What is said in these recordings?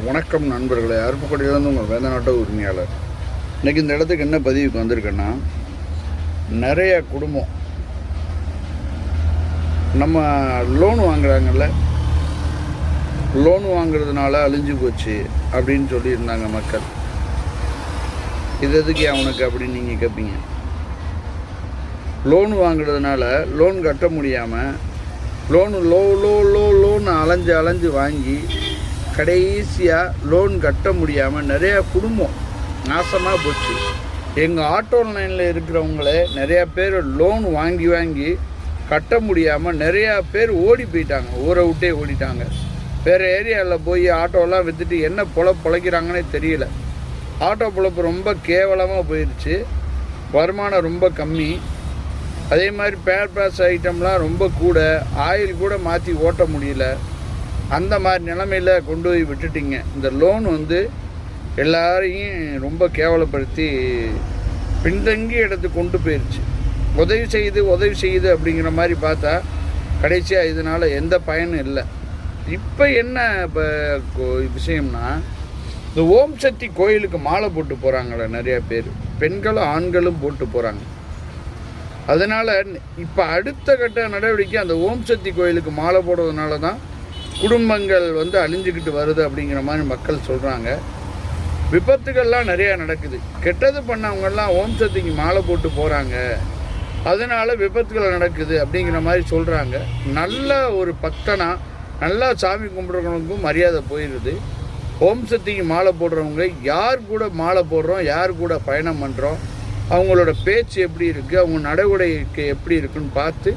வணக்கம் நண்பர்களே, அருப்புக்கோட்டையிலேருந்து உங்கள் வேந்தநாட்ட உரிமையாளர். இன்றைக்கி இந்த இடத்துக்கு என்ன பதிவுக்கு வந்திருக்கேன்னா, நிறைய குடும்பம் நம்ம லோன் வாங்குறாங்கல்ல, லோன் வாங்குறதுனால அழிஞ்சு போச்சு அப்படின்னு சொல்லியிருந்தாங்க மக்கள். இது எதுக்கு அவனுக்கு அப்படின்னு நீங்கள் கேட்பீங்க. லோன் வாங்குறதுனால லோன் கட்ட முடியாமல் லோன் அலைஞ்சு வாங்கி கடைசியாக லோன் கட்ட முடியாமல் நிறையா குடும்பம் நாசமாக போச்சு. எங்கள் ஆட்டோ லைனில் இருக்கிறவங்களே நிறையா பேர் லோன் வாங்கி கட்ட முடியாமல் நிறையா பேர் ஓடி போயிட்டாங்க, ஊரை விட்டே ஓடிட்டாங்க. வேறு ஏரியாவில் போய் ஆட்டோலாம் விற்றுட்டு என்ன பொழைக்கிறாங்கன்னே தெரியல. ஆட்டோ பொழப்பு ரொம்ப கேவலமாக போயிடுச்சு, வருமானம் ரொம்ப கம்மி. அதே மாதிரி பேர்பாஸ் ஐட்டம்லாம் ரொம்ப கூட, ஆயில் கூட மாற்றி ஓட்ட முடியல. அந்த மாதிரி நிலைமையில் கொண்டு போய் விட்டுட்டிங்க. இந்த லோன் எல்லாரையும் ரொம்ப கேவலப்படுத்தி பின்தங்கிய இடத்துக்கு கொண்டு போயிடுச்சு. உதவி செய்யுது அப்படிங்கிற மாதிரி பார்த்தா கடைசியாக இதனால் எந்த பயனும் இல்லை. இப்போ என்ன விஷயம்னா, இந்த ஓம் சக்தி கோயிலுக்கு மாலை போட்டு போகிறாங்களே நிறையா பேர், பெண்களும் ஆண்களும் போட்டு போகிறாங்க. அதனால் இப்போ அடுத்த கட்ட நடவடிக்கை அந்த ஓம் சக்தி கோயிலுக்கு மாலை போடுறதுனால தான் குடும்பங்கள் அழிஞ்சிக்கிட்டு வருது அப்படிங்கிற மாதிரி மக்கள் சொல்கிறாங்க. விபத்துகள்லாம் நிறையா நடக்குது. கெட்டது பண்ணவங்கெல்லாம் ஓம் சக்திக்கு மாலை போட்டு போகிறாங்க, அதனால் விபத்துகள் நடக்குது அப்படிங்கிற மாதிரி சொல்கிறாங்க. நல்ல ஒரு பக்தனா நல்லா சாமி கும்பிட்றவங்களுக்கும் மரியாதை போயிடுது. ஓம் சக்திக்கு மாலை போடுறவங்க யார் கூட மாலை போடுறோம், யார் கூட பயணம் பண்ணுறோம், அவங்களோட பேச்சு எப்படி இருக்குது, அவங்க நடைமுறைக்கு எப்படி இருக்குன்னு பார்த்து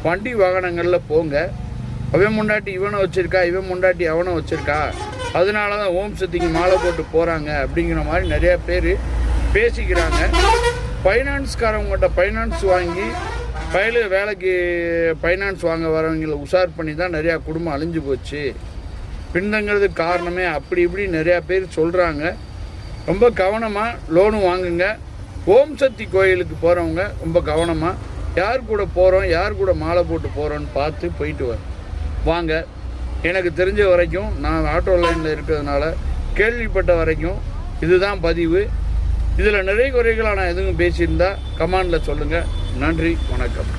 வண்டி வாகனங்களில் போங்க. அவன் முண்டாட்டி இவனை வச்சுருக்கா, இவன் முண்டாட்டி அவனை வச்சுருக்கா, அதனால தான் ஓம் சக்திக்கு மாலை போட்டு போகிறாங்க அப்படிங்கிற மாதிரி நிறையா பேர் பேசிக்கிறாங்க. ஃபைனான்ஸ்காரவங்கள்ட்ட ஃபைனான்ஸ் வாங்கி வேலைக்கு ஃபைனான்ஸ் வாங்க வரவங்களை உஷார் பண்ணி தான் நிறையா குடும்பம் அழிஞ்சு போச்சு. பின்தங்கிறதுக்கு காரணமே அப்படி இப்படி நிறையா பேர் சொல்கிறாங்க. ரொம்ப கவனமாக லோனு வாங்குங்க. ஓம் சக்தி கோயிலுக்கு போகிறவங்க ரொம்ப கவனமாக யார் கூட போகிறோம், யார் கூட மாலை போட்டு போகிறோன்னு பார்த்து போயிட்டு வாங்க. எனக்கு தெரிஞ்ச வரைக்கும், நான் ஆட்டோ லைனில் இருக்கிறதுனால கேள்விப்பட்ட வரைக்கும் இதுதான் பதிவு. இதில் நிறைய குறைகளாக நான் எதுவும் பேசியிருந்தால் கமெண்டில் சொல்லுங்கள். நன்றி, வணக்கம்.